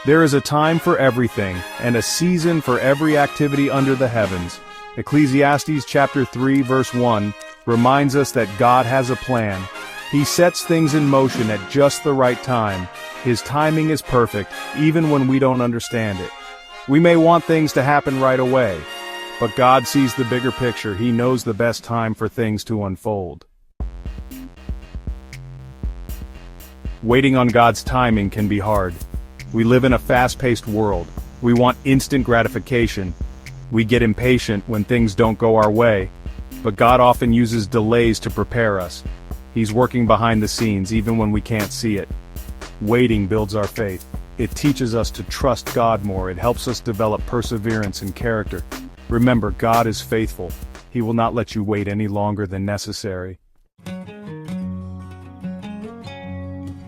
There is a time for everything, and a season for every activity under the heavens. Ecclesiastes chapter 3 verse 1 reminds us that God has a plan. He sets things in motion at just the right time. His timing is perfect, even when we don't understand it. We may want things to happen right away, but God sees the bigger picture. He knows the best time for things to unfold. Waiting on God's timing can be hard. We live in a fast-paced world. We want instant gratification. We get impatient when things don't go our way. But God often uses delays to prepare us. He's working behind the scenes even when we can't see it. Waiting builds our faith. It teaches us to trust God more. It helps us develop perseverance and character. Remember, God is faithful. He will not let you wait any longer than necessary.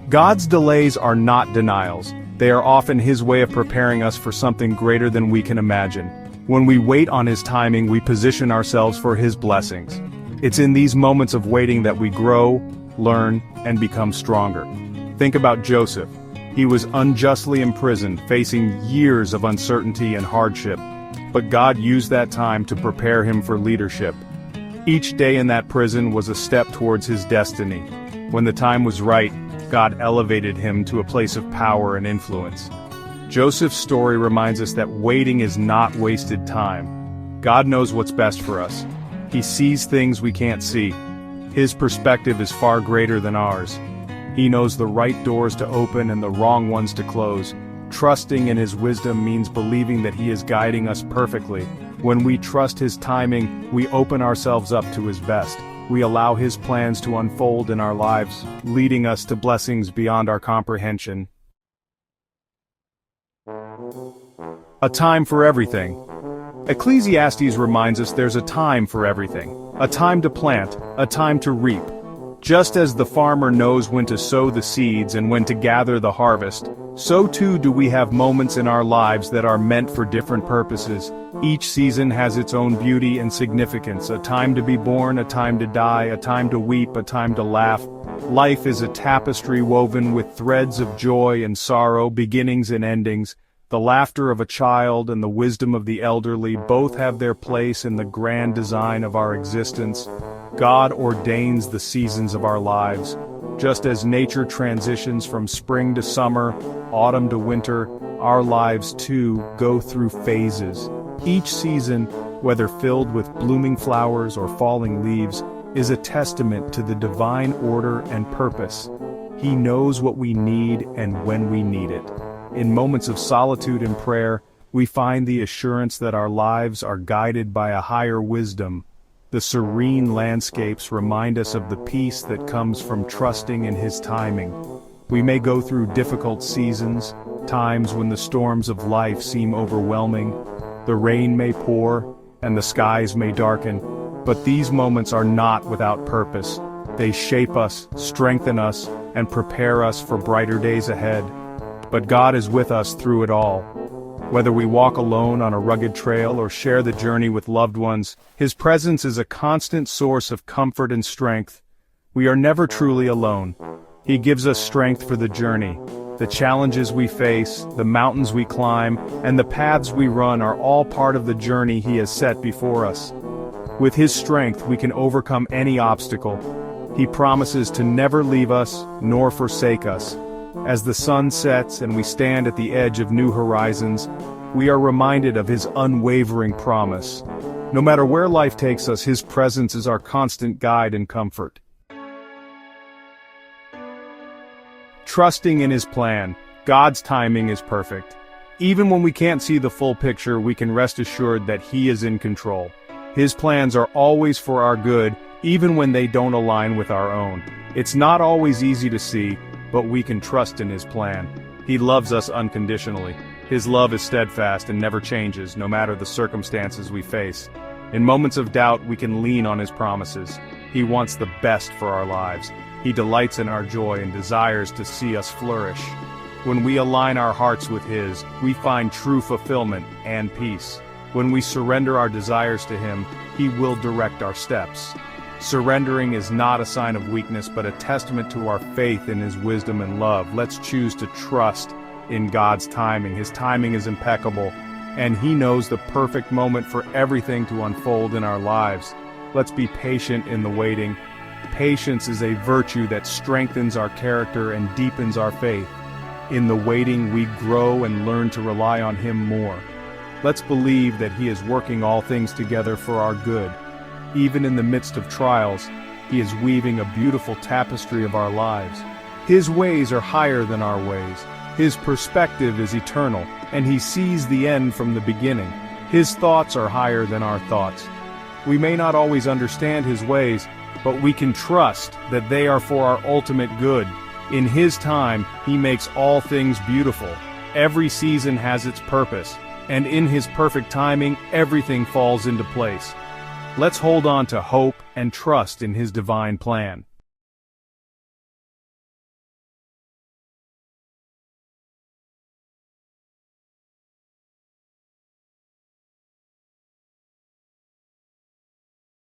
God's delays are not denials. They are often His way of preparing us for something greater than we can imagine. When we wait on His timing, we position ourselves for His blessings. It's in these moments of waiting that we grow, learn, and become stronger. Think about Joseph. He was unjustly imprisoned, facing years of uncertainty and hardship. But God used that time to prepare him for leadership. Each day in that prison was a step towards his destiny. When the time was right, God elevated him to a place of power and influence. Joseph's story reminds us that waiting is not wasted time. God knows what's best for us. He sees things we can't see. His perspective is far greater than ours. He knows the right doors to open and the wrong ones to close. Trusting in His wisdom means believing that He is guiding us perfectly. When we trust His timing, we open ourselves up to His best. We allow His plans to unfold in our lives, leading us to blessings beyond our comprehension. A time for everything. Ecclesiastes reminds us there's a time for everything. A time to plant, a time to reap. Just as the farmer knows when to sow the seeds and when to gather the harvest, so too do we have moments in our lives that are meant for different purposes. Each season has its own beauty and significance, a time to be born, a time to die, a time to weep, a time to laugh. Life is a tapestry woven with threads of joy and sorrow, beginnings and endings. The laughter of a child and the wisdom of the elderly both have their place in the grand design of our existence. God ordains the seasons of our lives. Just as nature transitions from spring to summer, autumn to winter, our lives too go through phases. Each season, whether filled with blooming flowers or falling leaves, is a testament to the divine order and purpose. He knows what we need and when we need it. In moments of solitude and prayer, we find the assurance that our lives are guided by a higher wisdom. The serene landscapes remind us of the peace that comes from trusting in His timing. We may go through difficult seasons, times when the storms of life seem overwhelming. The rain may pour, and the skies may darken, but these moments are not without purpose. They shape us, strengthen us, and prepare us for brighter days ahead. But God is with us through it all. Whether we walk alone on a rugged trail or share the journey with loved ones, His presence is a constant source of comfort and strength. We are never truly alone. He gives us strength for the journey. The challenges we face, the mountains we climb, and the paths we run are all part of the journey He has set before us. With His strength, we can overcome any obstacle. He promises to never leave us nor forsake us. As the sun sets and we stand at the edge of new horizons, we are reminded of His unwavering promise. No matter where life takes us, His presence is our constant guide and comfort. Trusting in His plan, God's timing is perfect. Even when we can't see the full picture, we can rest assured that He is in control. His plans are always for our good, even when they don't align with our own. It's not always easy to see, but we can trust in His plan. He loves us unconditionally. His love is steadfast and never changes, no matter the circumstances we face. In moments of doubt, we can lean on His promises. He wants the best for our lives. He delights in our joy and desires to see us flourish. When we align our hearts with His, we find true fulfillment and peace. When we surrender our desires to Him, He will direct our steps. Surrendering is not a sign of weakness, but a testament to our faith in His wisdom and love. Let's choose to trust in God's timing. His timing is impeccable, and He knows the perfect moment for everything to unfold in our lives. Let's be patient in the waiting. Patience is a virtue that strengthens our character and deepens our faith. In the waiting, we grow and learn to rely on Him more. Let's believe that He is working all things together for our good. Even in the midst of trials, He is weaving a beautiful tapestry of our lives. His ways are higher than our ways. His perspective is eternal, and He sees the end from the beginning. His thoughts are higher than our thoughts. We may not always understand His ways, but we can trust that they are for our ultimate good. In His time, He makes all things beautiful. Every season has its purpose, and in His perfect timing, everything falls into place. Let's hold on to hope and trust in His divine plan.